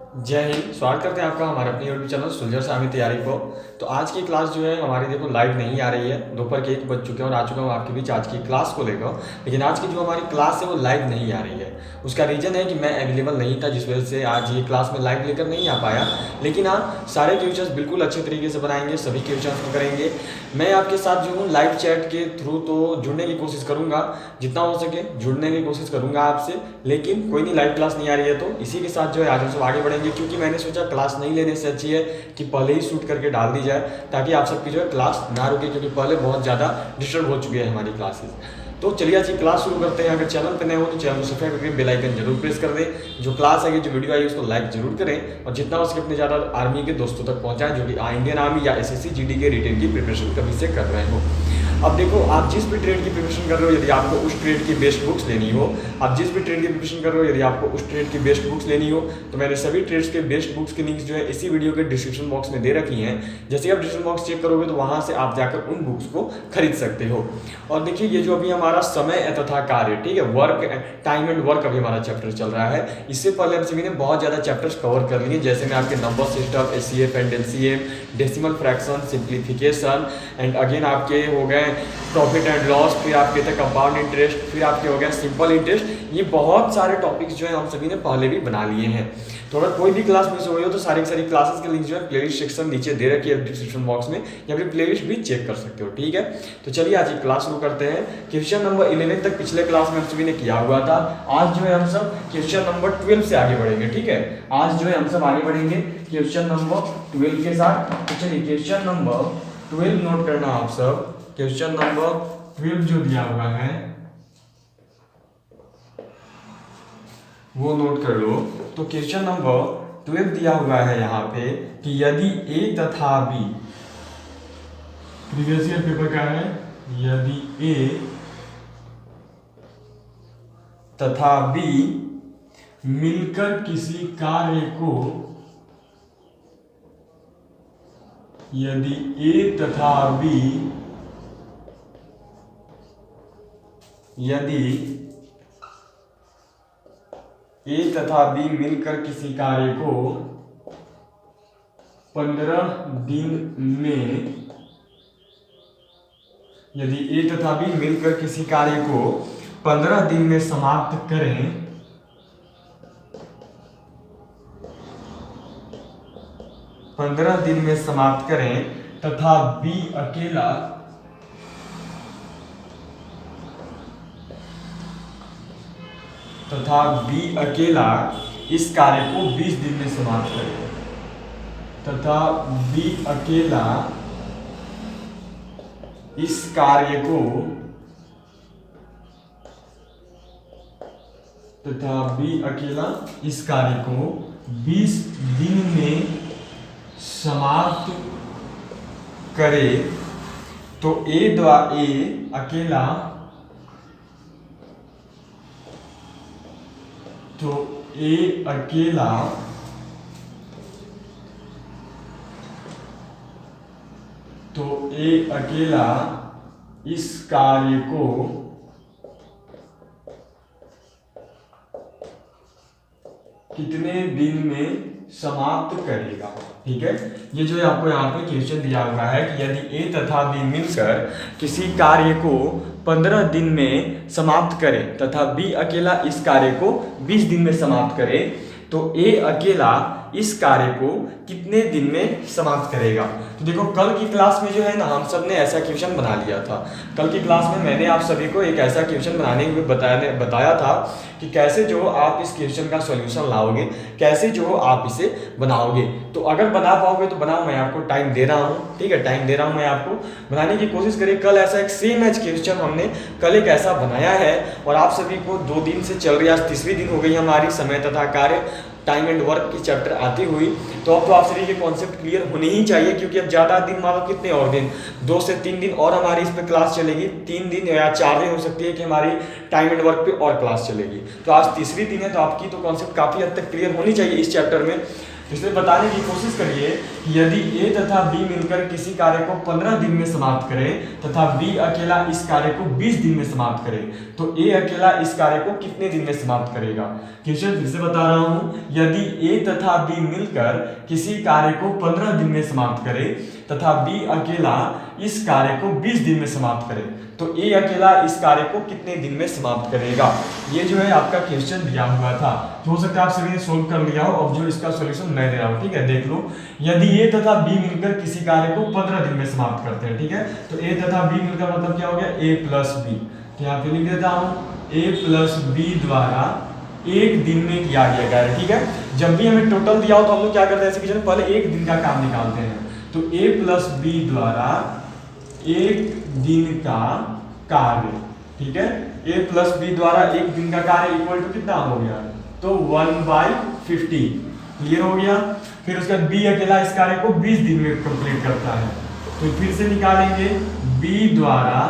जय हिंद। स्वागत करते हैं आपका हमारे अपने यूट्यूब चैनल सुलझर सामी तैयारी को। तो आज की क्लास जो है हमारी देखो लाइव नहीं आ रही है। दोपहर के 1 बज चुके हैं और आ चुका हूँ आपके बीच आज की क्लास को लेकर। लेकिन आज की जो हमारी क्लास है वो लाइव नहीं आ रही है। उसका रीज़न है कि मैं अवेलेबल नहीं था, जिस वजह से आज ये क्लास में लाइव लेकर नहीं आ पाया। लेकिन हाँ, सारे क्वेश्चंस बिल्कुल अच्छे तरीके से बनाएंगे, सभी क्वेश्चंस को करेंगे। मैं आपके साथ जो हूँ लाइव चैट के थ्रू तो जुड़ने की कोशिश करूँगा, जितना हो सके जुड़ने की कोशिश करूँगा आपसे। लेकिन कोई नहीं, लाइव क्लास नहीं आ रही है तो इसी के साथ जो है आज हम सब आगे बढ़ेंगे, क्योंकि मैंने सोचा क्लास नहीं लेने से अच्छी है कि पहले ही शूट करके डाल दी जाए, ताकि आप सबकी जो है क्लास ना रुके, क्योंकि पहले बहुत ज़्यादा डिस्टर्ब हो चुकी है हमारी क्लासेस। तो चलिए आज की क्लास शुरू करते हैं। अगर चैनल पर नए हो तो चैनल को सब्सक्राइब करके बेल आइकन जरूर प्रेस कर दें। जो क्लास आएगी, जो वीडियो आएगी, उसको लाइक जरूर करें और जितना हो सके अपने ज़्यादा आर्मी के दोस्तों तक पहुंचाएं जो कि इंडियन आर्मी या एसएससी जीडी के रिटेन की प्रिपरेशन कभी से कर रहे हो। अब देखो, आप जिस भी ट्रेड की प्रिपरेशन कर रहे हो, यदि आपको उस ट्रेड की बेस्ट बुक्स लेनी हो, आप जिस भी ट्रेड की प्रिपरेशन कर रहे हो, यदि आपको उस ट्रेड की बेस्ट बुक्स लेनी हो, तो मैंने सभी ट्रेड्स के बेस्ट बुक्स की लिंक्स जो है इसी वीडियो के डिस्क्रिप्शन बॉक्स में दे रखी हैं। जैसे आप डिस्क्रिप्शन बॉक्स चेक करोगे तो वहां से आप जाकर उन बुक्स को खरीद सकते हो। और देखिए, ये जो अभी हमारा समय तथा कार्य, ठीक है, वर्क टाइम एंड वर्क अभी हमारा चैप्टर चल रहा है। इससे पहले हम सभी ने बहुत ज़्यादा चैप्टर्स कवर कर लिए, जैसे मैं आपके number system, HCF and LCM, decimal fraction, simplification and again आपके हो गए प्रॉफिट एंड लॉस, फिर आपके थे कंपाउंड इंटरेस्ट, फिर आपके हो गया सिंपल इंटरेस्ट। ये बहुत सारे टॉपिक्स जो है हम सभी ने पहले भी बना लिए हैं। तो अगर कोई भी क्लास मिस हो गई हो तो सारी की सारी क्लासेस के लिंक जो है प्लेलिस्ट सेक्शन नीचे दे रखी है डिस्क्रिप्शन बॉक्स में, या फिर प्लेलिस्ट भी चेक कर सकते हो, ठीक है। तो चलिए आज की क्लास शुरू करते हैं। क्वेश्चन नंबर 11 तक पिछले क्लास में हम सभी ने किया हुआ था। आज जो है हम सब क्वेश्चन नंबर 12 से आगे बढ़ेंगे, ठीक है। आज जो है हम सब आगे बढ़ेंगे क्वेश्चन नंबर 12 के साथ। तो चलिए क्वेश्चन नंबर 12 नोट करना आप सब। क्वेश्चन नंबर 12 जो दिया हुआ है वो नोट कर लो। तो क्वेश्चन नंबर 12 दिया हुआ है यहाँ पे कि यदि ए तथा बी, प्रीवियस ईयर पेपर का है, यदि ए तथा बी मिलकर किसी कार्य को, यदि ए तथा बी, यदि ए तथा बी मिलकर किसी कार्य को 15 दिन में, यदि ए तथा बी मिलकर किसी कार्य को 15 दिन में समाप्त करें, 15 दिन में समाप्त करें तथा बी अकेला, इस कार्य को 20 दिन में समाप्त करे, तथा बी अकेला इस कार्य को, तथा बी अकेला इस कार्य को 20 दिन में समाप्त करे, तो ए अकेला, तो ए अकेला इस कार्य को कितने दिन में समाप्त करेगा, ठीक है। ये जो है आपको यहाँ पे क्वेश्चन दिया हुआ है कि यदि ए तथा बी मिलकर किसी कार्य को 15 दिन में समाप्त करे तथा बी अकेला इस कार्य को 20 दिन में समाप्त करे, तो ए अकेला इस कार्य को कितने दिन में समाप्त करेगा। तो देखो, कल की क्लास में जो है ना हम सब ने ऐसा क्वेश्चन बना लिया था। कल की क्लास में मैंने आप सभी को एक ऐसा क्वेश्चन बनाने के बताया था कि कैसे जो आप इस क्वेश्चन का सॉल्यूशन लाओगे, कैसे जो आप इसे बनाओगे। तो अगर बना पाओगे तो बनाओ, मैं आपको टाइम दे रहा हूँ, ठीक है, टाइम दे रहा हूँ मैं आपको, बनाने की कोशिश करिए। कल ऐसा एक सेम एज क्वेश्चन हमने कल एक ऐसा बनाया है और आप सभी को 2 दिन से चल रही है, आज तीसरी दिन हो गई हमारी समय तथा कार्य टाइम एंड वर्क की चैप्टर आती हुई। तो अब तो आप सभी के कॉन्सेप्ट क्लियर होने ही चाहिए, क्योंकि अब ज़्यादा दिन, मान लो कितने और दिन, 2 से 3 दिन और हमारी इस पे क्लास चलेगी। 3 दिन या 4 दिन हो सकती है कि हमारी टाइम एंड वर्क पे और क्लास चलेगी। तो आज तीसरी दिन है, तो आपकी तो कॉन्सेप्ट काफ़ी हद तक क्लियर होनी चाहिए इस चैप्टर में। तो इसलिए बताने की कोशिश करिए कि यदि ए तथा बी मिलकर किसी कार्य को 15 दिन में समाप्त करे तथा बी अकेला इस कार्य को 20 दिन में समाप्त करे तो ए अकेला इस कार्य को कितने दिन में समाप्त करेगा। क्वेश्चन फिर से बता रहा हूं, यदि ए तथा बी मिलकर किसी कार्य को 15 दिन में समाप्त करे तथा बी अकेला इस कार्य को 20 दिन में समाप्त करे तो ए अकेला इस कार्य को कितने दिन में समाप्त करेगा। ये जो है आपका क्वेश्चन दिया हुआ था, तो हो सकता है आप सभी ने सोल्व कर लिया हो। अब जो इसका सॉल्यूशन मैं दे रहा हूँ, ठीक है, देख लो। यदि ए तथा बी मिलकर किसी कार्य को 15 दिन में समाप्त करते हैं, ठीक है, तो ए तथा बी मिलकर मतलब क्या हो गया, ए प्लस बी। तो यहाँ पे लिख देता हूँ ए प्लस बी द्वारा एक दिन में किया गया कार्य, ठीक है। जब भी हमें टोटल दिया हो तो हम लोग क्या करते हैं, ऐसे पहले एक दिन का काम निकालते हैं। तो ए प्लस बी द्वारा एक दिन का कार्य, ठीक है, ए प्लस बी द्वारा एक दिन का कार्य इक्वल टू कितना हो गया, तो 1/50। क्लियर हो गया। फिर उसके बाद बी अकेला इस कार्य को 20 दिन में कंप्लीट करता है, तो फिर से निकालेंगे बी द्वारा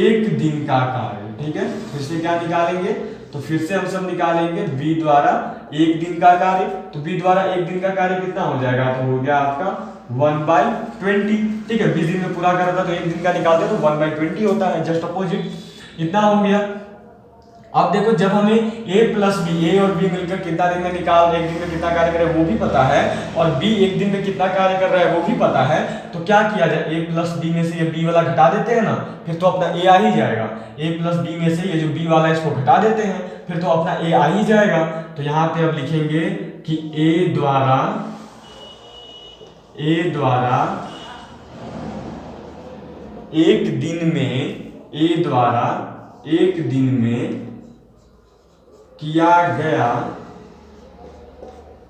एक दिन का कार्य, ठीक है। फिर से क्या निकालेंगे, तो फिर से हम सब निकालेंगे बी द्वारा एक दिन का कार्य। तो बी द्वारा एक दिन का कार्य कितना हो जाएगा, तो हो गया आपका 1/20, ठीक है। 20 दिन में पूरा करता तो एक दिन का निकालते तो 1/20 होता है, जस्ट अपोजिट। इतना हो गया। अब देखो, जब हमें a प्लस बी, ए और बी मिलकर कितना दिन में एक दिन में कितना कार्य कर रहे हैं वो भी पता है, और b एक दिन में कितना कार्य कर रहा है वो भी पता है, तो क्या किया जाए, a प्लस बी में से ये b वाला घटा देते हैं ना, फिर तो अपना a आ ही जाएगा। a प्लस बी में से ये जो b वाला है इसको घटा देते हैं, फिर तो अपना a आ ही जाएगा। तो यहाँ पे अब लिखेंगे कि a द्वारा एक दिन में किया गया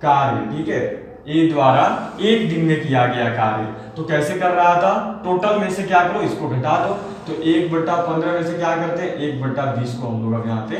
कार्य, ठीक है, ए द्वारा एक दिन में किया गया कार्य। तो कैसे कर रहा था, टोटल में से क्या करो, इसको घटा दो। तो 1/15 में से क्या करते हैं, 1/20 को हम लोग अब यहाँ पे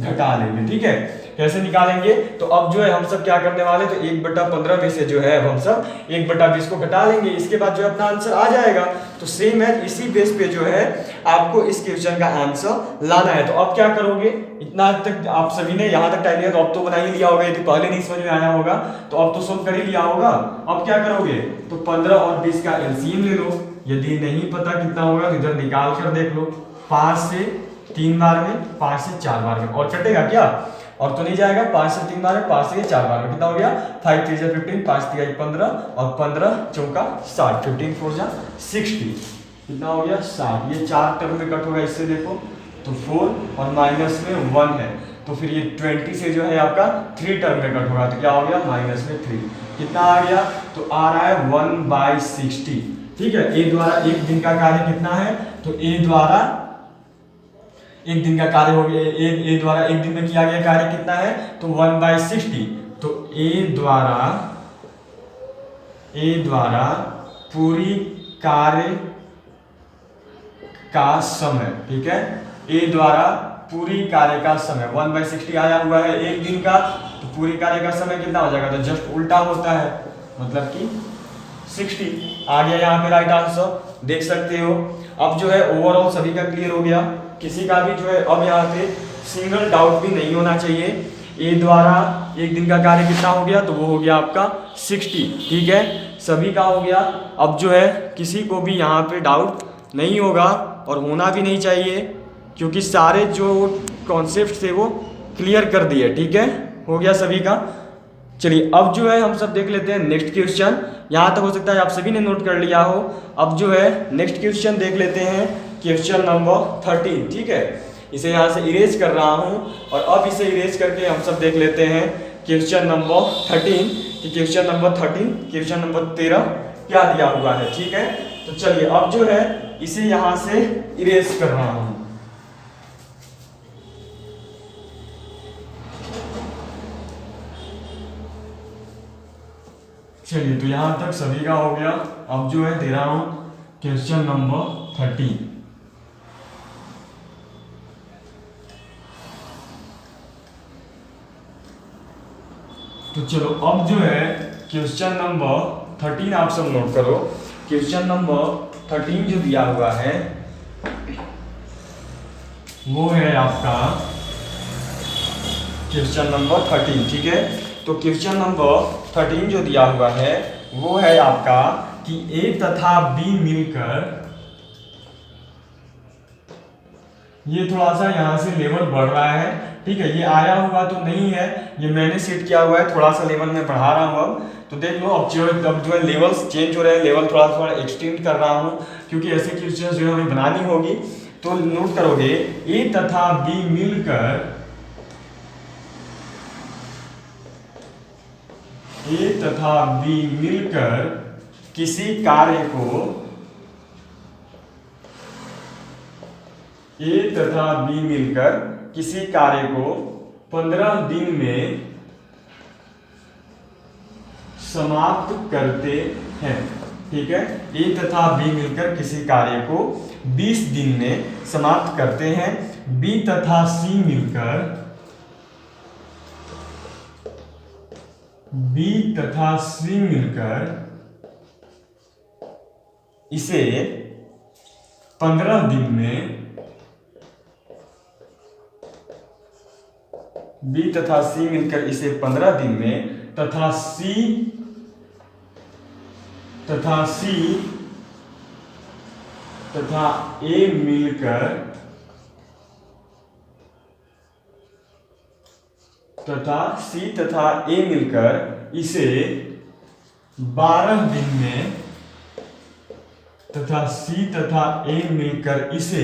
घटा लेंगे, ठीक है। कैसे निकालेंगे, तो अब जो है हम सब क्या करने वाले, तो 1/15 में से जो है हम सब 1/20 को घटा लेंगे। इसके बाद जो अपना आंसर आ जाएगा। तो सेम है, इसी बेस पे जो है आपको इस क्वेश्चन का आंसर लाना है। तो अब क्या करोगे, इतना तक आप सभी ने यहाँ तक टाइम लिया तो अब तो बना ही लिया होगा, यदि पहले नहीं समझ में आया होगा तो अब तो सोल्व कर ही लिया होगा। अब क्या करोगे, तो 15 और 20 का एलसीएम ले लो। यदि नहीं पता कितना होगा तो इधर निकाल कर देख लो, 5 से 3 बार में, 5 से 4 बार में, और कटेगा क्या, और तो नहीं जाएगा। 5 से 3 बार में, 5 से 4 बार में कितना हो गया, 5 3 जा 15, 5 3 15 और 15 चौका 60, 15 4 जा 60, कितना हो गया 60। ये 4 टर्म में कट होगा, इससे देखो तो 4 और माइनस में 1 है, तो फिर ये 20 से जो है आपका 3 टर्म में कट होगा, तो क्या हो गया माइनस में 3, कितना आ गया, तो आ रहा है 1/60, ठीक है। ए द्वारा एक दिन का कार्य कितना है, तो ए द्वारा एक दिन का कार्य हो गया, ए द्वारा एक दिन में किया गया कार्य कितना है, तो 1/60। तो ए द्वारा पूरी कार्य का समय, ठीक है, ए द्वारा पूरी कार्य का समय 1/60 आया हुआ है एक दिन का, तो पूरी कार्य का समय कितना हो जाएगा, तो जस्ट उल्टा होता है, मतलब कि 60 आ गया यहाँ पे राइट आंसर, देख सकते हो। अब जो है ओवरऑल सभी का क्लियर हो गया, किसी का भी जो है अब यहाँ पे सिंगल डाउट भी नहीं होना चाहिए। ए द्वारा एक दिन का कार्य कितना हो गया, तो वो हो गया आपका 60, ठीक है, सभी का हो गया। अब जो है किसी को भी यहाँ पे डाउट नहीं होगा और होना भी नहीं चाहिए, क्योंकि सारे जो कॉन्सेप्ट थे वो क्लियर कर दिए, ठीक है, हो गया सभी का। चलिए अब जो है हम सब देख लेते हैं नेक्स्ट क्वेश्चन। यहाँ तक हो सकता है आप सभी ने नोट कर लिया हो। अब जो है नेक्स्ट क्वेश्चन देख लेते हैं, क्वेश्चन नंबर 13, ठीक है। इसे यहाँ से इरेज कर रहा हूँ और अब इसे इरेज करके हम सब देख लेते हैं क्वेश्चन नंबर 13 कि क्वेश्चन नंबर 13 क्वेश्चन नंबर 13 क्या दिया हुआ है, ठीक है। तो चलिए अब जो है इसे यहाँ से इरेज कर रहा हूँ। चलिए तो यहाँ तक सभी का हो गया। अब जो है दे रहा हूँ क्वेश्चन नंबर 13। तो चलो अब जो है क्वेश्चन नंबर 13 आप सब नोट करो। क्वेश्चन नंबर 13 जो दिया हुआ है वो है आपका क्वेश्चन नंबर 13, ठीक है। तो तो क्वेश्चन नंबर 13 जो दिया हुआ है वो है आपका कि ए तथा बी मिलकर, ये थोड़ा सा यहाँ से लेवल बढ़ रहा है, ठीक है, ये आया हुआ तो नहीं है, ये मैंने सेट किया हुआ है, थोड़ा सा लेवल में बढ़ा रहा हूँ अब। तो देख लो अब जो है लेवल्स चेंज हो रहे हैं, लेवल थोड़ा थोड़ा एक्सटेंड कर रहा हूँ क्योंकि ऐसे क्वेश्चन जो है हमें बनानी होगी। तो नोट करोगे ए तथा बी मिलकर, ए तथा बी मिलकर किसी कार्य को, ए तथा बी मिलकर किसी कार्य को 15 दिन में समाप्त करते हैं, ठीक है। ए तथा बी मिलकर किसी कार्य को 20 दिन में समाप्त करते हैं। बी तथा सी मिलकर, बी तथा सी मिलकर इसे 15 दिन में, बी तथा सी मिलकर इसे 15 दिन में, तथा सी तथा ए मिलकर, तथा सी तथा ए मिलकर इसे 12 दिन में, तथा सी तथा ए मिलकर इसे,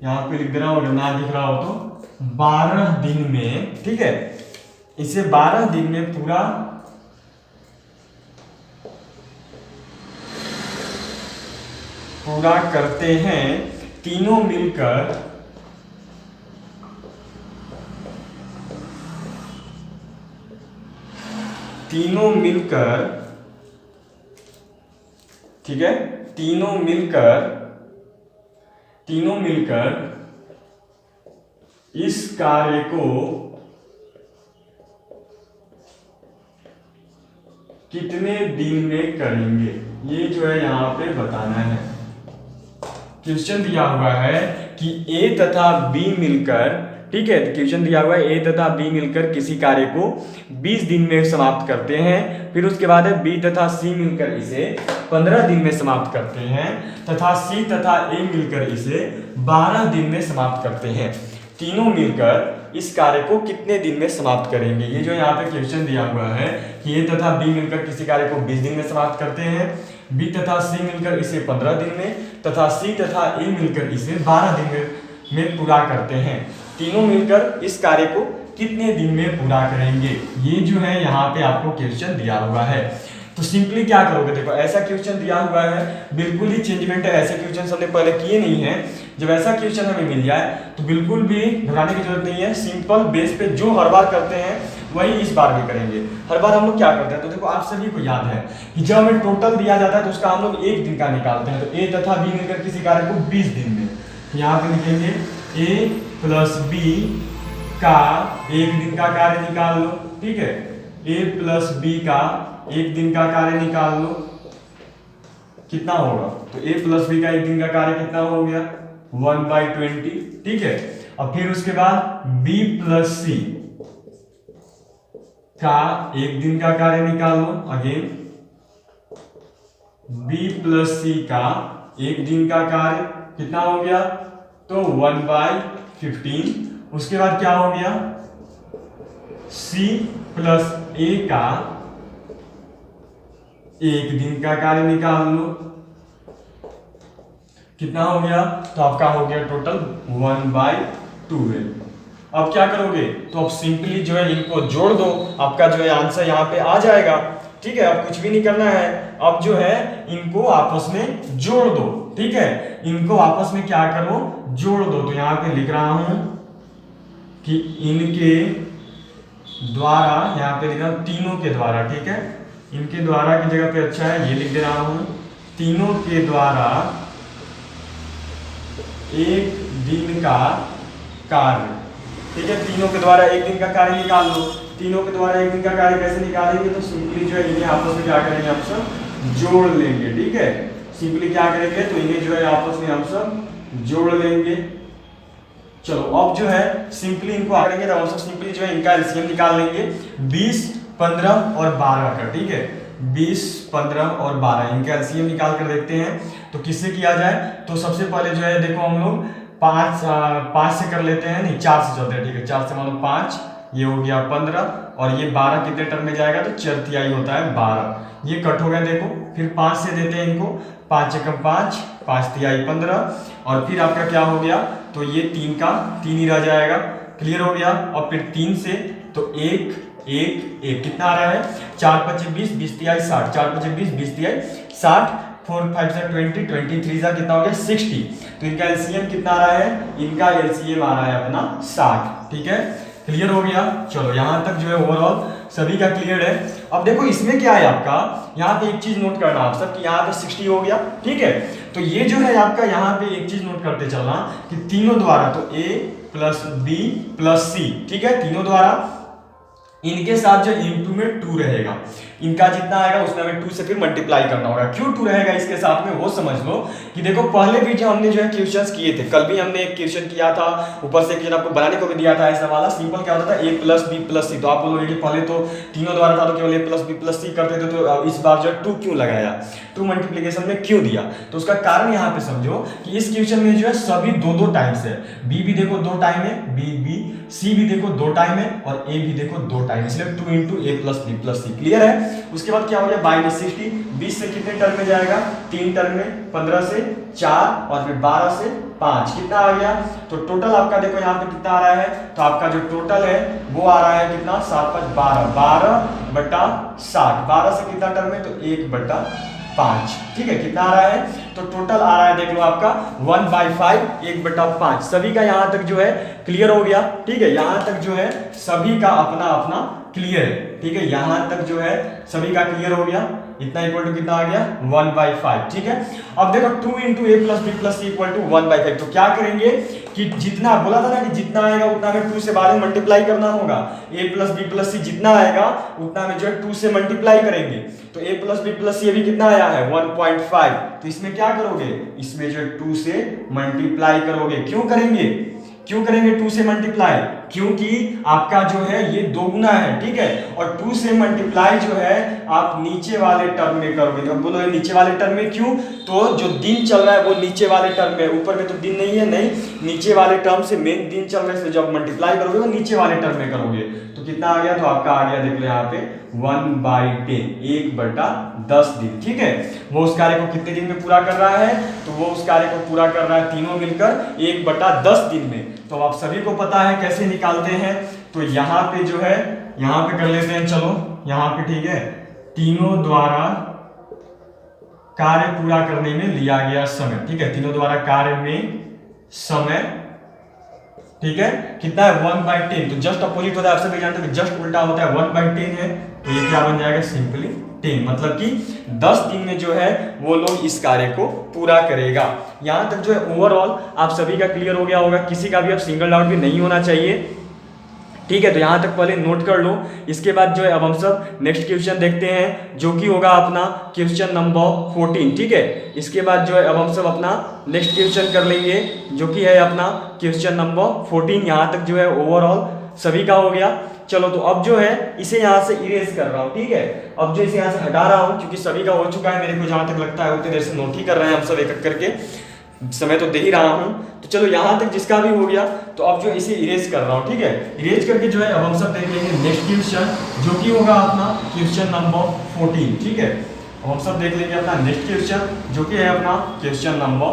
यहां पे लिख दे रहा हूं अगर ना दिख रहा हो तो, 12 दिन में, ठीक है, इसे 12 दिन में पूरा करते हैं। तीनों मिलकर, ठीक है, तीनों मिलकर इस कार्य को कितने दिन में करेंगे, ये जो है यहां पे बताना है। क्वेश्चन दिया हुआ है कि ए तथा बी मिलकर, ठीक है, क्वेश्चन दिया हुआ है ए तथा बी मिलकर किसी कार्य को 20 दिन में समाप्त करते हैं। फिर उसके बाद है बी तथा सी मिलकर इसे 15 दिन में समाप्त करते हैं, तथा सी तथा ए मिलकर इसे 12 दिन में समाप्त करते हैं। तीनों मिलकर इस कार्य को कितने दिन में समाप्त करेंगे, ये जो यहाँ पे क्वेश्चन दिया हुआ है कि ए तथा बी मिलकर किसी कार्य को 20 दिन में समाप्त करते हैं, बी तथा सी मिलकर इसे 15 दिन में, तथा सी तथा ए मिलकर इसे 12 दिन में पूरा करते हैं। तीनों मिलकर इस कार्य को कितने दिन में पूरा करेंगे, ये जो है यहाँ पे आपको क्वेश्चन दिया हुआ है। तो सिंपली क्या करोगे, देखो ऐसा क्वेश्चन दिया हुआ है, बिल्कुल ही चेंजमेंट है, ऐसे क्वेश्चन हमने पहले किए नहीं है। जब ऐसा क्वेश्चन हमें मिल जाए तो बिल्कुल भी घबराने की जरूरत नहीं है, सिंपल बेस पे जो हर बार करते हैं वही इस बार भी करेंगे। हर बार हम लोग क्या करते हैं, तो देखो आप सभी को याद है कि जब हमें टोटल दिया जाता है तो उसका हम लोग 1 दिन का निकालते हैं। तो ए तथा बी मिलकर किसी कार्य को 20 दिन में, यहाँ पे लिखेंगे ए प्लस बी का 1 दिन का कार्य निकाल लो, ठीक है, ए प्लस बी का 1 दिन का कार्य निकाल लो, कितना होगा, तो ए प्लस बी का 1 दिन का कार्य कितना हो गया 1/20, ठीक है। और फिर उसके बाद बी प्लस सी का 1 दिन का कार्य निकाल लो, अगेन बी प्लस सी का 1 दिन का कार्य कितना हो गया, तो 1/15। उसके बाद क्या हो गया, सी प्लस ए का 1 दिन का कार्य निकाल लो, कितना हो गया, तो आपका हो गया टोटल 1/12। अब क्या करोगे, तो अब सिंपली जो है इनको जोड़ दो, आपका जो है आंसर यहाँ पे आ जाएगा, ठीक है। अब कुछ भी नहीं करना है, अब जो है इनको आपस में जोड़ दो, ठीक है, इनको आपस में क्या करो, जोड़ दो। तो यहाँ पे लिख रहा हूं कि इनके द्वारा, यहाँ पे लिखा तीनों के द्वारा, ठीक है, इनके द्वारा की जगह पे अच्छा है ये लिख दे रहा हूं, तीनों के द्वारा 1 दिन का कार्य, ठीक है, तीनों के द्वारा 1 दिन का कार्य निकाल लो। तीनों के द्वारा 1 दिन का कार्य कैसे निकालेंगे, तो सिंपली जो है इन्हें आपस में क्या करेंगे, हम सब जोड़ लेंगे, ठीक है। सिंपली क्या करेंगे, तो इन्हें जो है आपस में हम सब जोड़ लेंगे। चलो अब जो है सिंपली इनको करेंगे, तो हम सब सिंपली जो है इनका एलसीएम निकाल लेंगे। 20 15 और 12 का, ठीक है, 20, 15 और 12 इनका एलसीएम निकाल कर देखते हैं। तो किससे किया जाए, तो सबसे पहले जो है देखो हम लोग 5 से कर लेते हैं, नहीं 4 से चलते हैं, ठीक है, 4 से मान लो 5, ये हो गया 15 और ये 12 कितने टर्म में जाएगा, तो 4 तिहाई होता है 12, ये कट हो गया देखो। फिर 5 से देते हैं इनको, 5 एकम 5, 5 तिहाई 15 और फिर आपका क्या हो गया, तो ये 3 का 3 ही रह जाएगा, क्लियर हो गया। और फिर 3 से तो 1 1 1 कितना आ रहा है, 4 5 20, 20 तिहाई 60, 4 5 20, 20 तिहाई 60, 4 5 से 20, 23 से कितना हो गया 60। तो इनका एलसीएम कितना आ रहा है, इनका एलसीएम आ रहा है अपना 60, ठीक है, क्लियर हो गया। चलो यहाँ तक जो है ओवरऑल सभी का क्लियर है। अब देखो इसमें क्या है आपका, यहाँ पे एक चीज नोट करना आप सब कि यहाँ पे 60 हो गया, ठीक है। तो ये जो है आपका यहाँ पे एक चीज नोट करते चलना कि तीनों द्वारा, तो A plus B plus C, ठीक है, तीनों द्वारा इनके साथ जो इंटू में 2 रहेगा, इनका जितना आएगा उसमें हमें 2 से फिर मल्टीप्लाई करना होगा। क्यों 2 रहेगा इसके साथ में, वो समझ लो कि देखो पहले भी जो हमने जो है क्वेश्चंस किए थे, कल भी हमने एक क्वेश्चन किया था, ऊपर से क्वेश्चन आपको बनाने को भी दिया था ऐसा वाला, सिंपल क्या होता था A plus B plus C। तो आप बोलोगे कि पहले तो तीनों द्वारा था तो केवल A plus B plus C करते थे, तो इस बार जो 2 क्यों लगाया, 2 मल्टीप्लीकेशन में क्यों दिया, तो उसका कारण यहाँ पे समझो कि इस क्वेश्चन में जो है सभी 2 टाइम्स है, B भी देखो 2 टाइम है, B C भी देखो 2 टाइम है और A भी देखो 2 टाइम, इसलिए 2 into A plus B plus C, clear है। उसके बाद क्या हो गया, बाई में 60, 20 से कितने टर्म में जाएगा, 3 टर्म में, 15 से 4 और फिर 12 से 5, कितना आ गया, तो टोटल आपका देखो यहाँ पे कितना आ रहा है, तो आपका जो टोटल है वो आ रहा है कितना, 7 5 12, 12 बटा 60, 12 से कितना टर्म है, तो 1 बटा 5, ठीक है, कितना आ रहा है, तो टोटल आ रहा है देख लो आपका 1/5, 1 बटा 5। सभी का यहाँ तक जो है क्लियर हो गया, ठीक है, यहाँ तक जो है सभी का अपना अपना क्लियर है, ठीक है, यहाँ तक जो है सभी का क्लियर हो गया, इतना इक्वल टू कितना आ गया 1/5, ठीक है। अब देखो 2 into A plus B plus C equal to 1/5, तो क्या करेंगे कि जितना बोला था ना कि जितना आएगा उतना हमें 2 से बाद में मल्टीप्लाई करना होगा, A plus B plus C जितना आएगा उतना हमें जो है 2 से मल्टीप्लाई करेंगे, तो A plus B plus C अभी कितना आया है 1.5, तो इसमें क्या करोगे, इसमें जो है 2 से मल्टीप्लाई करोगे। क्यों करेंगे 2 से मल्टीप्लाई, क्योंकि आपका जो है ये 2 गुना है, ठीक है, और 2 से मल्टीप्लाई जो है आप नीचे वाले टर्म में करोगे। तो बोलो नीचे वाले टर्म में क्यों, तो जो दिन चल रहा है वो नीचे वाले टर्म में, ऊपर में तो दिन नहीं है, नहीं, नीचे वाले टर्म से मेन दिन चल रहे से जब मल्टीप्लाई करोगे वो नीचे वाले टर्म में करोगे, तो कितना आ गया, तो आपका आ गया देख लो यहाँ पे 1/10, 1/10 दिन, ठीक है। वो उस कार्य को कितने दिन में पूरा कर रहा है, तो वो उस कार्य को पूरा कर रहा है तीनों मिलकर 1/10 दिन में। तो आप सभी को पता है कैसे निकालते हैं, तो यहाँ पे जो है यहाँ पे कर लेते हैं, चलो यहाँ पे, ठीक है, तीनों द्वारा कार्य पूरा करने में लिया गया समय, ठीक है, तीनों द्वारा कार्य में समय, ठीक है, कितना है 1/10, तो जस्ट अपोजिट होता है, आप सभी जानते हैं जस्ट उल्टा होता है, 1/10 है, तो ये क्या बन जाएगा, सिंपली 10, मतलब कि 10 दिन में जो है वो लोग इस कार्य को पूरा करेगा। यहां तक जो है ओवरऑल आप सभी का क्लियर हो गया होगा, किसी का भी अब सिंगल डाउट भी नहीं होना चाहिए, ठीक है। तो यहां तक पहले नोट कर लो, इसके बाद जो है अब हम सब नेक्स्ट क्वेश्चन देखते हैं जो कि होगा अपना क्वेश्चन नंबर 14, ठीक है। इसके बाद जो है अब हम सब अपना नेक्स्ट क्वेश्चन कर लेंगे जो कि है अपना क्वेश्चन नंबर 14। यहाँ तक जो है ओवरऑल सभी का हो गया। चलो तो अब जो है इसे यहाँ से इरेज कर रहा हूँ, ठीक है, अब जो इसे यहाँ से हटा रहा हूँ क्योंकि सभी का हो चुका है, मेरे को जहाँ तक लगता है उतनी देर से नोट ही कर रहे हैं हम सब एक एक करके, समय तो दे ही रहा हूँ। तो चलो यहाँ तक जिसका भी हो गया, तो अब जो इसे इरेज कर रहा हूँ, ठीक है। इरेज करके जो है अब हम सब देख लेंगे नेक्स्ट क्वेश्चन जो कि होगा अपना क्वेश्चन नंबर 14, ठीक है। अब हम सब देख लेंगे अपना नेक्स्ट क्वेश्चन जो कि है अपना क्वेश्चन नंबर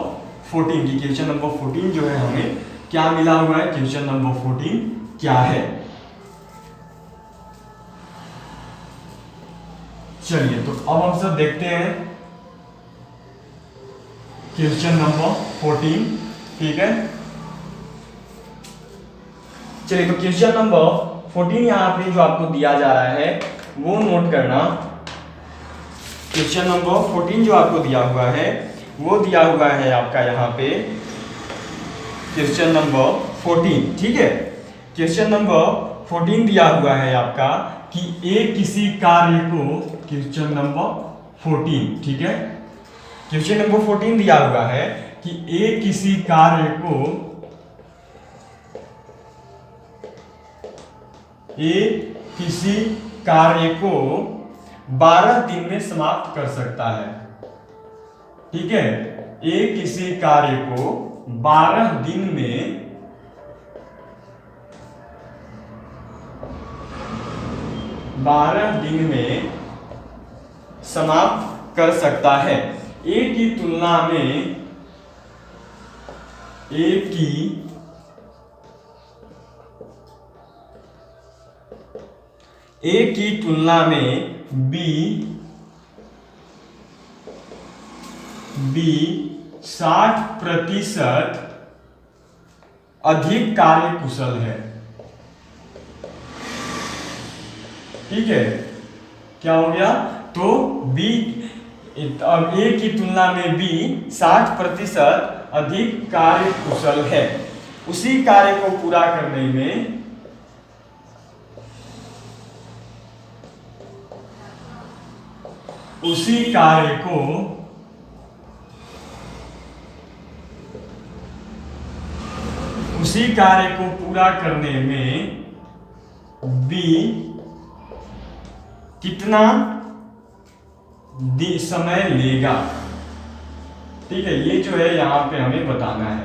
14 की क्वेश्चन नंबर 14 जो है हमें क्या मिला हुआ है, क्वेश्चन नंबर 14 क्या है। चलिए तो अब हम सब देखते हैं क्वेश्चन नंबर 14, ठीक है। चलिए तो क्वेश्चन नंबर 14 यहाँ पे जो आपको दिया जा रहा है वो नोट करना। क्वेश्चन नंबर 14 जो आपको दिया हुआ है वो दिया हुआ है आपका यहाँ पे क्वेश्चन नंबर 14, ठीक है। क्वेश्चन नंबर 14 दिया हुआ है आपका कि ए किसी कार्य को, क्वेश्चन नंबर 14, ठीक है। क्वेश्चन नंबर 14 दिया हुआ है कि ए किसी कार्य को, ए किसी कार्य को 12 दिन में समाप्त कर सकता है। ठीक है, ए किसी कार्य को 12 दिन में समाप्त कर सकता है। ए की तुलना में बी 60% अधिक कार्य कुशल है। ठीक है, क्या हो गया? तो बी, अब ए की तुलना में बी 60% अधिक कार्य कुशल है। उसी कार्य को पूरा करने में पूरा करने में बी कितना समय लेगा। ठीक है, ये जो है यहां पे हमें बताना है।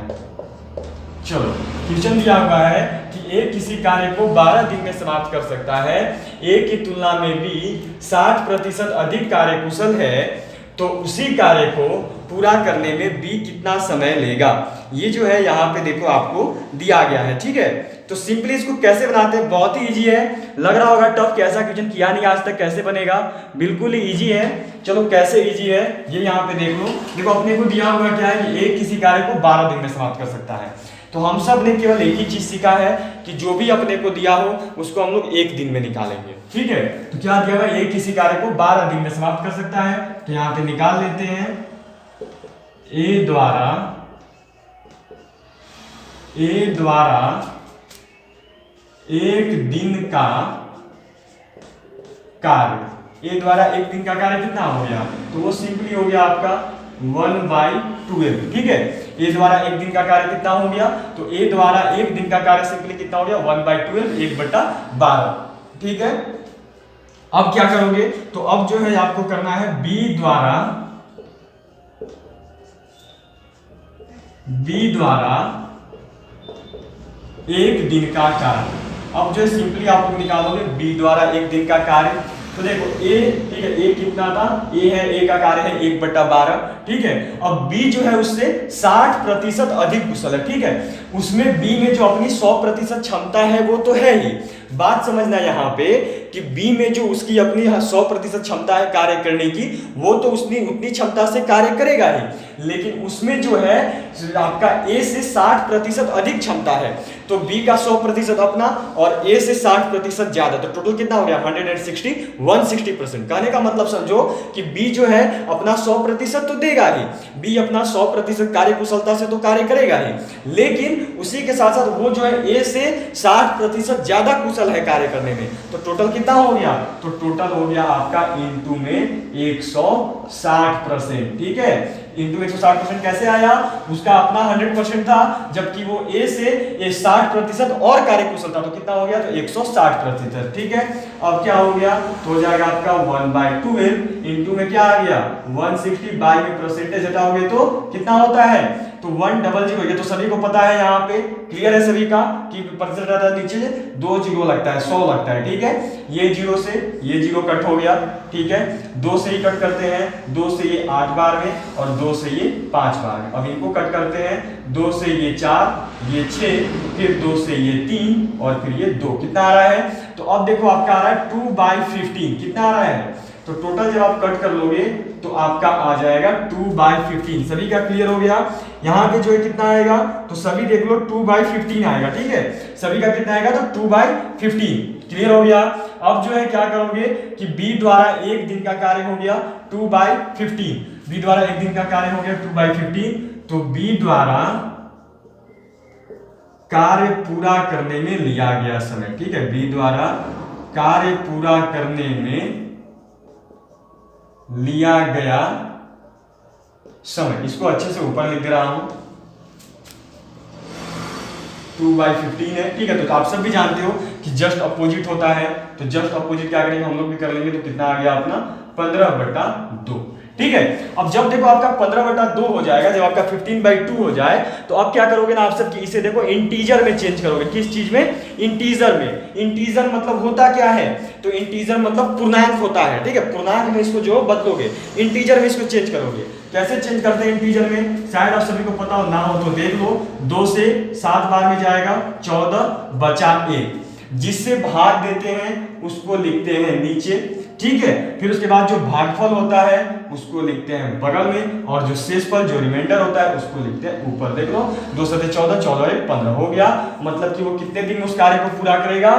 चलो, क्वेश्चन दिया हुआ है कि ए किसी कार्य को 12 दिन में समाप्त कर सकता है, ए की तुलना में बी 60% अधिक कार्य कुशल है, तो उसी कार्य को पूरा करने में बी कितना समय लेगा। ये जो है यहाँ पे देखो आपको दिया गया है। ठीक है, तो सिंपली इसको कैसे बनाते हैं, बहुत ही इजी है। लग रहा होगा टफ, कि ऐसा क्वेश्चन किया नहीं आज तक, कैसे बनेगा? बिल्कुल ही इजी है। चलो कैसे इजी है ये यहाँ पे देख लो। देखो अपने को दिया हुआ क्या है कि एक किसी कार्य को 12 दिन में समाप्त कर सकता है। तो हम सब ने केवल एक ही चीज सीखा है कि जो भी अपने को दिया हो उसको हम लोग एक दिन में निकालेंगे। ठीक है, तो क्या दिया हुआ है? एक किसी कार्य को 12 दिन में समाप्त कर सकता है, तो यहाँ पे निकाल लेते हैं। ए द्वारा एक दिन का कार्य, ए द्वारा एक दिन का कार्य कितना हो गया? तो वो सिंपली हो गया आपका 1/12। ठीक है, ए द्वारा एक दिन का कार्य कितना हो गया? तो ए द्वारा एक दिन का कार्य सिंपली कितना हो गया? 1/12, 1/12। ठीक है, अब क्या करोगे? तो अब जो है आपको करना है बी द्वारा एक दिन का कार्य। अब जो है सिंपली आप लोग निकालोगे बी द्वारा एक दिन का कार्य। तो देखो ए, ठीक है, ए कितना था? ए है, ए का कार्य है 1/12। ठीक है, अब बी जो है उससे 60% अधिक कुशल है। ठीक है, उसमें बी में जो अपनी 100% क्षमता है वो तो है ही। बात समझना यहाँ पे कि बी में जो उसकी अपनी 100% क्षमता है कार्य करने की, वो तो उसने उतनी क्षमता से कार्य करेगा ही, लेकिन उसमें जो है आपका ए से 60% अधिक क्षमता है। तो बी का 100% अपना और ए से 60% ज्यादा, तो टोटल कितना हो गया? 160% कहने का मतलब समझो कि बी जो है अपना 100% तो देगा ही, बी अपना 100% कार्य कुशलता से तो कार्य करेगा ही, लेकिन उसी के साथ साथ वो जो है ए से 60% ज्यादा कुशल है कार्य करने में। तो टोटल कितना हो गया? तो टोटल हो गया आपका इंटू में 160%। ठीक है, इंटू 160% कैसे आया? उसका अपना 100% था, जबकि वो ए से 60% और कार्य कुशल था, तो कितना हो गया? तो 160%। ठीक है, अब क्या हो गया? तो हो जाएगा आपका 1/12 इंटू में क्या आ गया? 160, बाई में परसेंटेज हटाओगे तो कितना होता है? तो 100। ये तो सभी को पता है, यहाँ पे क्लियर है सभी का कि परसेंट रहता है नीचे 2 जीरो लगता है, 100 लगता है। ठीक है, ये जीरो से ये जीरो कट हो गया। ठीक है, 2 से ही कट करते हैं, 2 से ये 8 बार में और 2 से ये 5 बार में। अब इनको कट करते हैं, 2 से ये 4, ये 6, फिर 2 से ये 3 और फिर ये 2। कितना आ रहा है? तो अब देखो आपका आ रहा है 2/15। कितना आ रहा है? तो टोटल जब आप कट कर लोगे तो आपका आ जाएगा 2/15। सभी का क्लियर हो गया? यहाँ पे जो है कितना आएगा? तो सभी देख लो 2/15 आएगा। ठीक है, सभी का कितना आएगा? तो 2/15। क्लियर हो गया? अब जो है क्या करोगे कि बी द्वारा एक दिन का कार्य हो गया 2/15। बी द्वारा एक दिन का कार्य हो गया 2/15, तो बी द्वारा कार्य पूरा करने में लिया गया समय। ठीक है, बी द्वारा कार्य पूरा करने में लिया गया समय, इसको अच्छे से ऊपर लिख दे रहा हूं, 2/15 है। ठीक है, तो आप सब भी जानते हो कि जस्ट अपोजिट होता है, तो जस्ट अपोजिट क्या करेंगे हम लोग भी कर लेंगे, तो कितना आ गया अपना 15/2। ठीक है, अब जब देखो आपका 15/2 हो जाएगा, जब आपका 15/2 हो जाए, तो अब क्या करोगे ना आप सब कि इसे देखो इंटीजर में चेंज करोगे। किस चीज में? इंटीजर में। इंटीजर मतलब होता क्या है? तो इंटीजर मतलब पूर्णांक होता है। ठीक है, पूर्णांक में इसको जो बदलोगे, इंटीजर में इसको चेंज करोगे। कैसे चेंज करते हैं इंटीजर में? शायद आप सभी को पता हो, ना हो तो देख लो। 2 से 7 बार में जाएगा 14 बचा 1, जिससे भाग देते हैं उसको लिखते हैं नीचे। ठीक है, फिर उसके बाद जो भागफल होता है उसको लिखते हैं बगल में, और जो शेषफल जो रिमाइंडर होता है उसको लिखते हैं ऊपर। देख लो, 2 से 14, 14 1 15 हो गया। मतलब कि वो कितने दिन में उस कार्य को पूरा करेगा?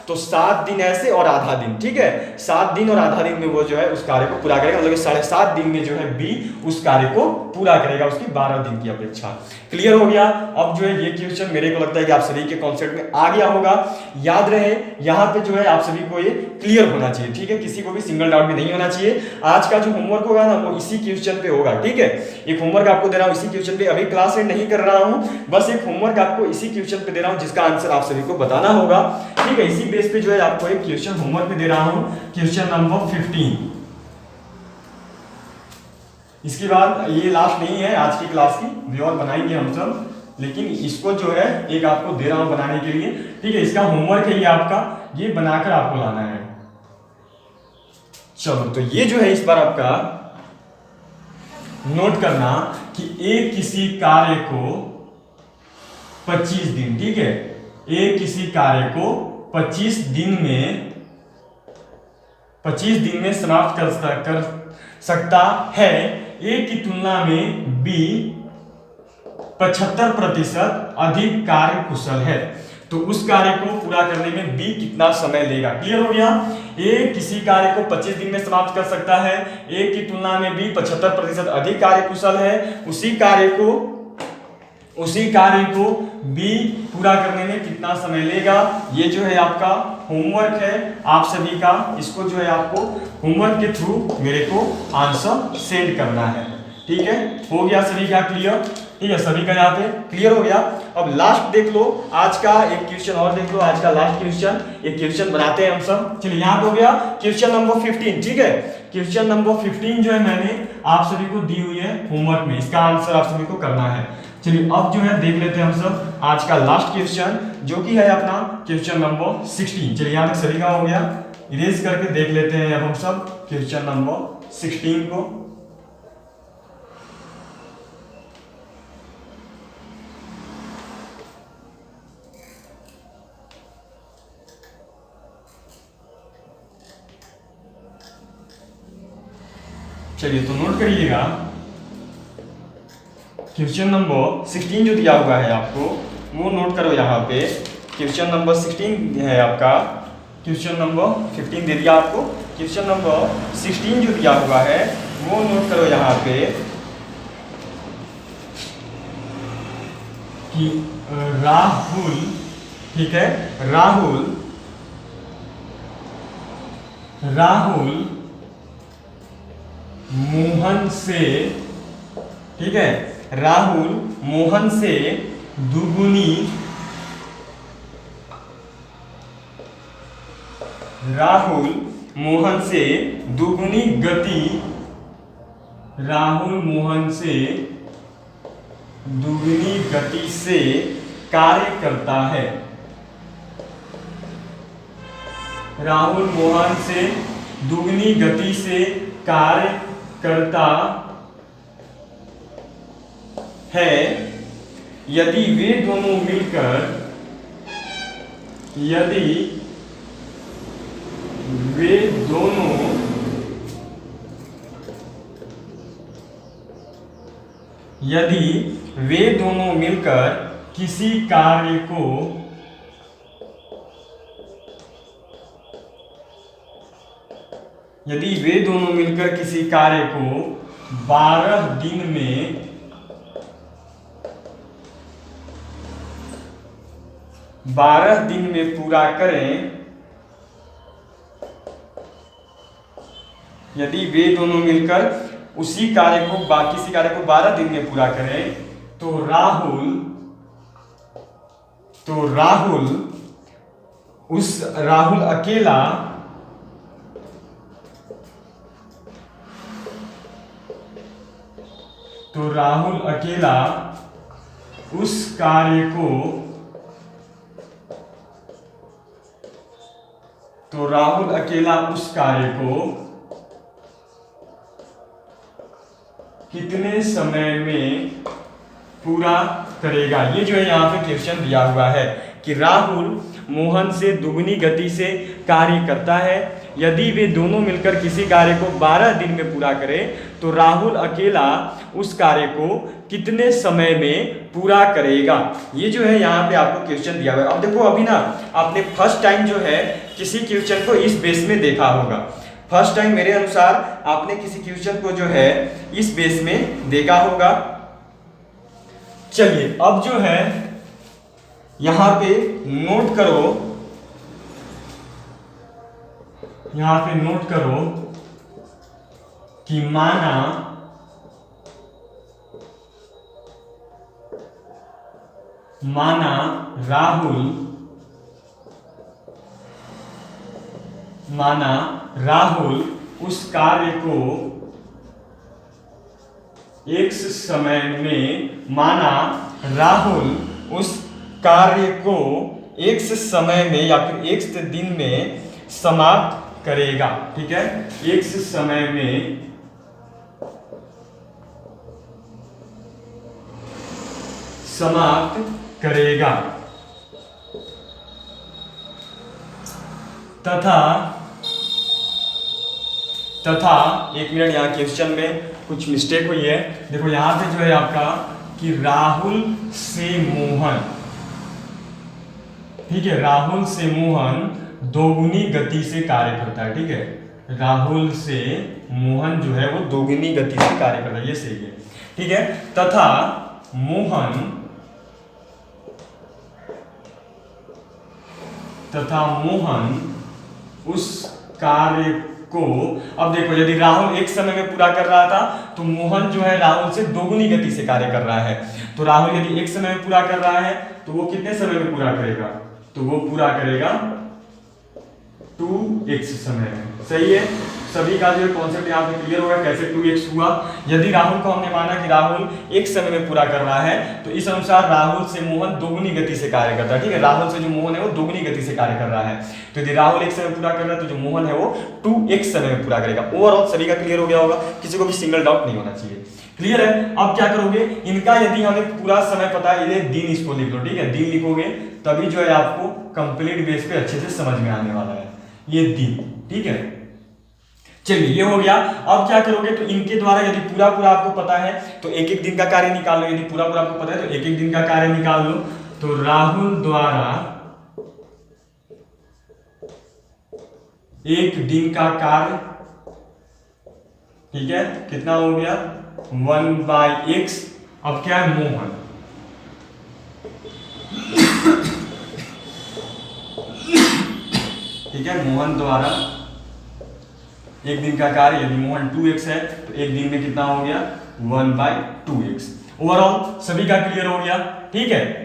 तो 7 दिन ऐसे और आधा दिन। ठीक है, 7 दिन और आधा दिन में वो जो है उस कार्य को पूरा करेगा। मतलब 7.5 दिन में जो है बी उस कार्य को पूरा करेगा, उसकी 12 दिन की अपेक्षा। क्लियर हो गया? अब जो है ये क्वेश्चन मेरे को लगता है कि आप सभी के कॉन्सेप्ट में आ गया होगा। याद रहे, यहाँ पे जो है आप सभी को ये क्लियर होना चाहिए। ठीक है, किसी को भी सिंगल डाउट भी नहीं होना चाहिए। आज का जो होमवर्क होगा ना वो इसी क्वेश्चन पे होगा। ठीक है, एक होमवर्क आपको दे रहा हूँ इसी क्वेश्चन पे, अभी क्लास एंड नहीं कर रहा हूँ, बस एक होमवर्क आपको इसी क्वेश्चन पे दे रहा हूँ जिसका आंसर आप सभी को बताना होगा। ठीक है, इसी बेस पे जो है आपको एक क्वेश्चन होमवर्क में दे रहा हूँ, क्वेश्चन नंबर 15। इसके बाद ये लास्ट नहीं है आज की क्लास की, भी और बनाएंगे हम सब, लेकिन इसको जो है एक आपको दे रहा हूं बनाने के लिए। ठीक है, इसका होमवर्क है ये आपका, ये बनाकर आपको लाना है। चलो, तो ये जो है इस बार आपका नोट करना कि एक किसी कार्य को 25 दिन, ठीक है, एक किसी कार्य को 25 दिन में समाप्त कर सकता है। ए की तुलना में बी 75% अधिक कार्य कुशल है, तो उस कार्य को पूरा करने में बी कितना समय लेगा? क्लियर हो गया? ए किसी कार्य को 25 दिन में समाप्त कर सकता है, ए की तुलना में बी 75% अधिक कार्य कुशल है, उसी कार्य को बी पूरा करने में कितना समय लेगा? ये जो है आपका होमवर्क है आप सभी का। इसको जो है आपको होमवर्क के थ्रू मेरे को आंसर सेंड करना है। ठीक है, हो गया सभी का क्लियर? ठीक है, सभी का यहाँ पे क्लियर हो गया। अब लास्ट देख लो, आज का एक क्वेश्चन और देख लो, आज का लास्ट क्वेश्चन, एक क्वेश्चन बनाते हैं हम सब। चलिए, यहाँ पे हो गया क्वेश्चन नंबर 15। ठीक है, क्वेश्चन नंबर 15 जो है मैंने आप सभी को दी हुई है होमवर्क में, इसका आंसर आप सभी को करना है। चलिए, अब जो है देख लेते हैं हम सब आज का लास्ट क्वेश्चन, जो कि है अपना क्वेश्चन नंबर 16। चलिए, यहाँ तक सभी का हो गया, इरेज करके देख लेते हैं अब हम सब क्वेश्चन नंबर 16 को। चलिए, तो नोट करिएगा, क्वेश्चन नंबर 16 जो दिया हुआ है आपको वो नोट करो यहाँ पे। क्वेश्चन नंबर 16 है आपका, क्वेश्चन नंबर 15 दे दिया आपको, क्वेश्चन नंबर 16 जो दिया हुआ है वो नोट करो यहाँ पे कि राहुल, ठीक है, राहुल मोहन से, ठीक है, राहुल मोहन से दुगुनी गति से कार्य करता है। राहुल मोहन से दुगनी गति से कार्य करता है यदि वे दोनों मिलकर किसी कार्य को 12 दिन में पूरा करें, यदि वे दोनों मिलकर उसी कार्य को किसी कार्य को 12 दिन में पूरा करें, तो राहुल उस राहुल अकेला तो राहुल अकेला उस कार्य को कितने समय में पूरा करेगा। ये जो है यहाँ पे क्वेश्चन दिया हुआ है कि राहुल मोहन से दुगनी गति से कार्य करता है, यदि वे दोनों मिलकर किसी कार्य को 12 दिन में पूरा करें तो राहुल अकेला उस कार्य को कितने समय में पूरा करेगा। ये जो है यहाँ पे आपको क्वेश्चन दिया हुआ है। अब देखो अभी ना आपने फर्स्ट टाइम जो है किसी क्वेश्चन को इस बेस में देखा होगा। फर्स्ट टाइम मेरे अनुसार आपने किसी क्वेश्चन को जो है इस बेस में देखा होगा। चलिए अब जो है यहां पे नोट करो, यहां पे नोट करो कि माना राहुल उस कार्य को x समय में x समय में या फिर x दिन में समाप्त करेगा। ठीक है, x समय में समाप्त करेगा तथा एक मिनट, यहाँ क्वेश्चन में कुछ मिस्टेक हुई है। देखो यहाँ पे जो है आपका कि राहुल से मोहन, ठीक है, राहुल से मोहन दोगुनी गति से कार्य करता है। ठीक है, राहुल से मोहन जो है वो दोगुनी गति से कार्य करता है, ये सही है। ठीक है, तथा मोहन उस कार्य को, अब देखो यदि राहुल एक समय में पूरा कर रहा था तो मोहन जो है राहुल से दोगुनी गति से कार्य कर रहा है। तो राहुल यदि एक समय में पूरा कर रहा है तो वो कितने समय में पूरा करेगा, तो वो पूरा करेगा 2x समय में। सही है, सभी का जो कॉन्सेप्ट यहाँ पे क्लियर होगा कैसे 2x हुआ। यदि राहुल को हमने माना कि राहुल एक समय में पूरा कर रहा है तो इस अनुसार राहुल से मोहन दोगुनी गति से कार्य करता है। ठीक है, राहुल से जो मोहन है वो दोगुनी गति से कार्य कर रहा है। तो यदि राहुल एक समय पूरा कर रहा है तो जो मोहन है वो 2x समय में पूरा करेगा। ओवरऑल सभी का क्लियर हो गया होगा, किसी को भी सिंगल डाउट नहीं होना चाहिए। क्लियर है। अब क्या करोगे, इनका यदि हमें पूरा समय पता है, ये दिन इसको लिख लो। ठीक है, दिन लिखोगे तभी जो है आपको कंप्लीट बेस पे अच्छे से समझ में आने वाला है ये दिन। ठीक है, चलिए ये हो गया। अब क्या करोगे, तो इनके द्वारा यदि पूरा आपको पता है तो एक एक दिन का कार्य निकाल लो। यदि पूरा आपको पता है तो एक एक दिन का कार्य निकाल लो। तो राहुल द्वारा एक दिन का कार्य, ठीक है, कितना हो गया 1/x। अब क्या है मोहन, ठीक है, मोहन द्वारा एक दिन का कार्य, यदि मोहन 2x है तो एक दिन में कितना हो गया 1/2x। ओवरऑल सभी का क्लियर हो गया। ठीक है,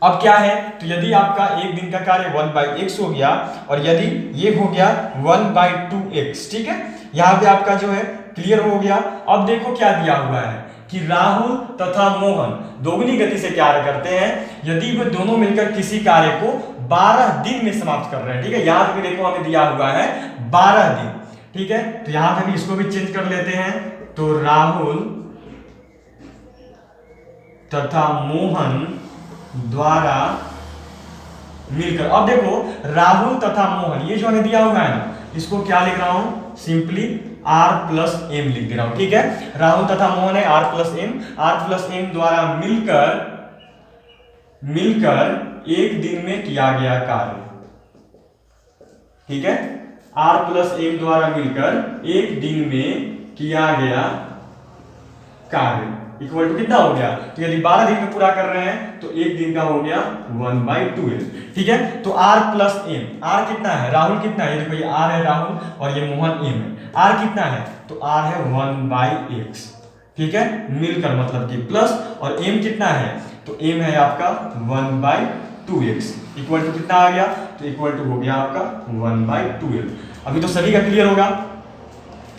अब क्या है, तो यदि आपका एक दिन का कार्य 1/x हो गया और यदि ये हो गया 1/2x, ठीक है, यहां पे आपका जो है क्लियर हो गया। अब देखो क्या दिया हुआ है कि राहुल तथा मोहन दोगुनी गति से कार्य करते हैं यदि वे दोनों मिलकर किसी कार्य को 12 दिन में समाप्त कर रहे हैं। ठीक है, यहां पे देखो हमें दिया हुआ है 12 दिन। ठीक है, तो यहां पे भी इसको भी चेंज कर लेते हैं। तो राहुल तथा मोहन द्वारा मिलकर, अब देखो राहुल तथा मोहन, ये जो हमें दिया हुआ है ना, इसको क्या लिख रहा हूं, सिंपली r+m लिख दे रहा हूं। ठीक है, राहुल तथा मोहन है r+m द्वारा मिलकर एक दिन में किया गया कार्य। ठीक है, r+m द्वारा मिलकर एक दिन में किया गया कार्य इक्वल टू कितना हो गया, तो यदि 12 दिन में पूरा कर रहे हैं तो एक दिन का हो गया 1/2x। ठीक है, तो r+m, r कितना है, राहुल कितना है, ये देखो ये r है राहुल और ये मोहन m है। r कितना है, तो r है 1/x। ठीक है, मिलकर मतलब कि प्लस, और m कितना है, तो m है आपका 1/2x इक्वल टू कितना आ गया, तो इक्वल टू हो गया आपका 1/12। अभी तो सभी का क्लियर होगा,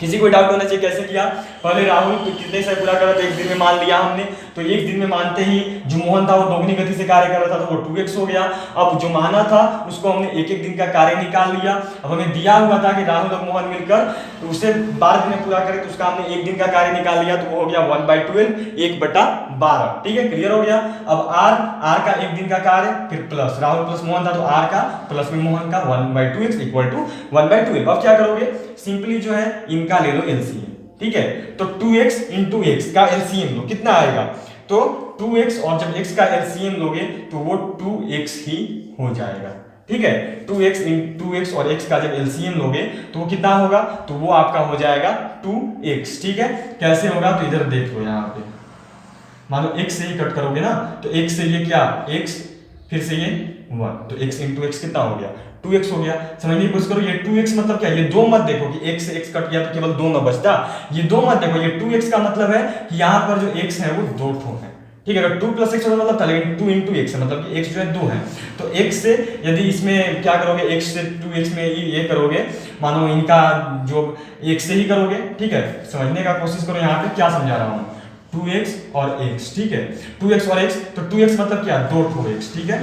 किसी को डाउट होना चाहिए कैसे किया। पहले राहुल कितने से पूरा करा, तो एक दिन में मान लिया हमने, तो एक दिन में मानते ही जो मोहन था वो दोगुनी गति से कार्य कर रहा था तो वो 2x हो गया। अब जो माना था उसको हमने एक एक दिन का कार्य निकाल लिया। अब हमें दिया हुआ था कि राहुल और मोहन मिलकर तो उसे 12 दिन में पूरा करें, तो उसका हमने एक दिन का कार्य निकाल लिया, तो वो हो गया 1/12, 1/12। ठीक है, क्लियर हो गया। अब r का एक दिन का कार्य, फिर प्लस राहुल प्लस मोहन था तो r का प्लस में मोहन का 1/2x इक्वल टू 1/12। अब क्या करोगे, सिंपली जो है इनका ले लो एलसीएम। ठीक है, तो 2x into x का एलसीएम लो, कितना आएगा, तो 2x, और जब x का एलसीएम लोगे तो वो 2x ही हो जाएगा। ठीक है, 2x और x का जब एलसीएम लोगे तो वो कितना होगा, तो वो आपका हो जाएगा 2x। ठीक है, कैसे होगा, तो इधर देख लो, यहाँ पे मानो x से ही कट करोगे ना, तो x से ये क्या x, फिर से ये 1, तो x into x कितना हो गया, 2x हो गया। समझने की कोशिश करो, ये 2x मतलब क्या, ये दो मत देखो कि x से x कट गया तो केवल 2 न बचता, ये दो मत देखो, ये 2x का मतलब है कि यहाँ पर जो x है वो 2 ठो है। ठीक है, अगर 2 + x होता मतलब था, लेकिन 2 into x है मतलब कि x जो है 2 है, तो x से यदि इसमें क्या करोगे, x से 2x में ये करोगे, मानो इनका जो x से ही करोगे। ठीक है, समझने का कोशिश करो, यहाँ पे क्या समझा रहा हूँ, 2x और x। ठीक है, 2x और x, तो 2x मतलब क्या, 2 ठो x। ठीक है,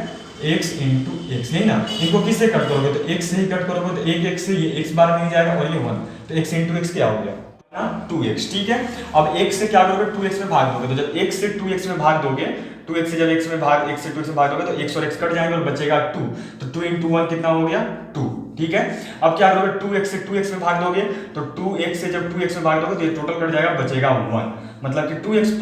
x into x, यही ना, इनको किससे कट करोगे, तो x से ही कट करोगे, तो एक x से ये x बार मिल जाएगा और ये 1, तो x into x क्या हो गया ना, 2x। ठीक है, अब x से क्या करोगे, 2x में भाग दोगे, तो जब x से 2x में भाग दोगे, 2x से जब x से 2x में भाग दोगे तो x और x कट जाएंगे और बचेगा 2, तो 2 into 1 कितना हो गया, 2। ठीक है, अब क्या करोगे, 2x से 2x में भाग दोगे, तो 2x से जब 2x में भाग दोगे तो ये टोटल कट जाएगा, बचेगा 1, मतलब कि 2x +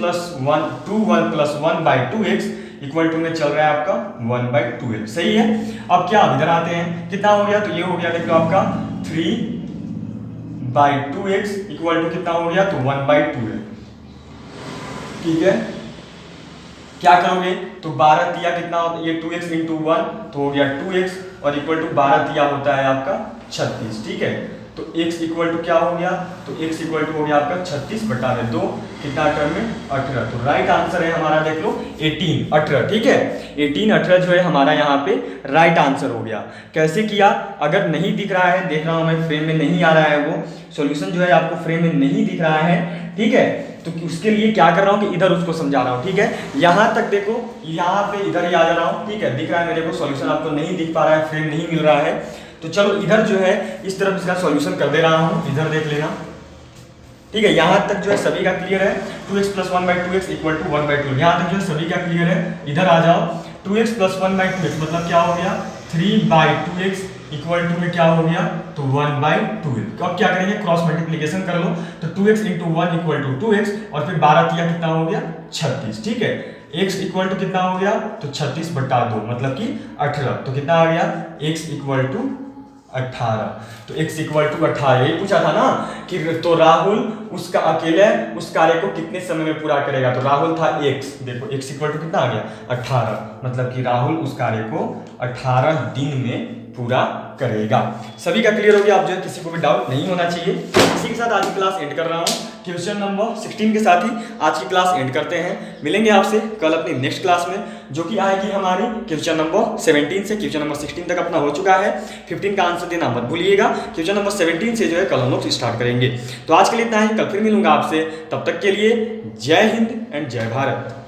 1 2 1 + 1/2x इक्वल टू में चल रहा है आपका 1/12। सही है। अब क्या, इधर आते हैं, कितना हो गया, तो ये हो गया देख लो आपका 3/2x इक्वल टू कितना हो गया, तो 1/12। ठीक है, क्या करोगे, तो 12 तिया कितना होता है, ये 2x into 1 तो हो गया 2x और इक्वल टू 12 तिया होता है आपका 36। ठीक है, तो x इक्वल टू क्या हो गया, तो x इक्वल टू हो गया आपका 36/2, कितना टर्म में 18। तो राइट आंसर है हमारा देख लो 18 18। ठीक है, 18 18 जो है हमारा यहाँ पे राइट आंसर हो गया। कैसे किया, अगर नहीं दिख रहा है, देख रहा हूँ मैं फ्रेम में नहीं आ रहा है, वो सॉल्यूशन जो है आपको फ्रेम में नहीं दिख रहा है। ठीक है, तो उसके लिए क्या कर रहा हूँ कि इधर उसको समझा रहा हूँ। ठीक है, यहाँ तक देखो, यहाँ पे इधर ही आ जा रहा हूँ। ठीक है, दिख रहा है मेरे को, सॉल्यूशन आपको नहीं दिख पा रहा है, फ्रेम नहीं मिल रहा है, तो चलो इधर जो है इस तरफ इसका सॉल्यूशन कर दे रहा हूँ, इधर देख लेना। ठीक है, यहाँ तक जो है सभी का क्लियर है, 2x + 1/2x इक्वल टू 1/2, यहाँ तक जो है सभी का क्लियर है। इधर आ जाओ, 2x + 1/2x मतलब क्या हो गया, 3/2x इक्वल टू में क्या हो गया, तो 1/12। अब क्या करेंगे, क्रॉस मल्टीप्लिकेशन कर लो, तो 2x into 1 equal to 2x और फिर 12 तिया कितना हो गया, 36। ठीक है, x इक्वल टू कितना हो गया, तो 36/2 मतलब कि 18, तो कितना आ गया, x इक्वल टू 18, तो x इक्वल टू 18। यही पूछा था ना कि तो राहुल उसका अकेले उस कार्य को कितने समय में पूरा करेगा, तो राहुल था x, देखो x इक्वल टू कितना आ गया, 18, मतलब कि राहुल उस कार्य को 18 दिन में पूरा करेगा। सभी का क्लियर हो गया, आप जो है किसी को भी डाउट नहीं होना चाहिए। इसी के साथ आज की क्लास एंड कर रहा हूँ, क्वेश्चन नंबर 16 के साथ ही आज की क्लास एंड करते हैं। मिलेंगे आपसे कल अपनी नेक्स्ट क्लास में, जो कि आएगी हमारी क्वेश्चन नंबर 17 से क्वेश्चन नंबर 16 तक अपना हो चुका है। 15 का आंसर देना मत भूलिएगा, क्वेश्चन नंबर 17 से जो है कल हम लोग स्टार्ट करेंगे। तो आज के लिए इतना ही, कल फिर मिलूंगा आपसे, तब तक के लिए जय हिंद एंड जय भारत।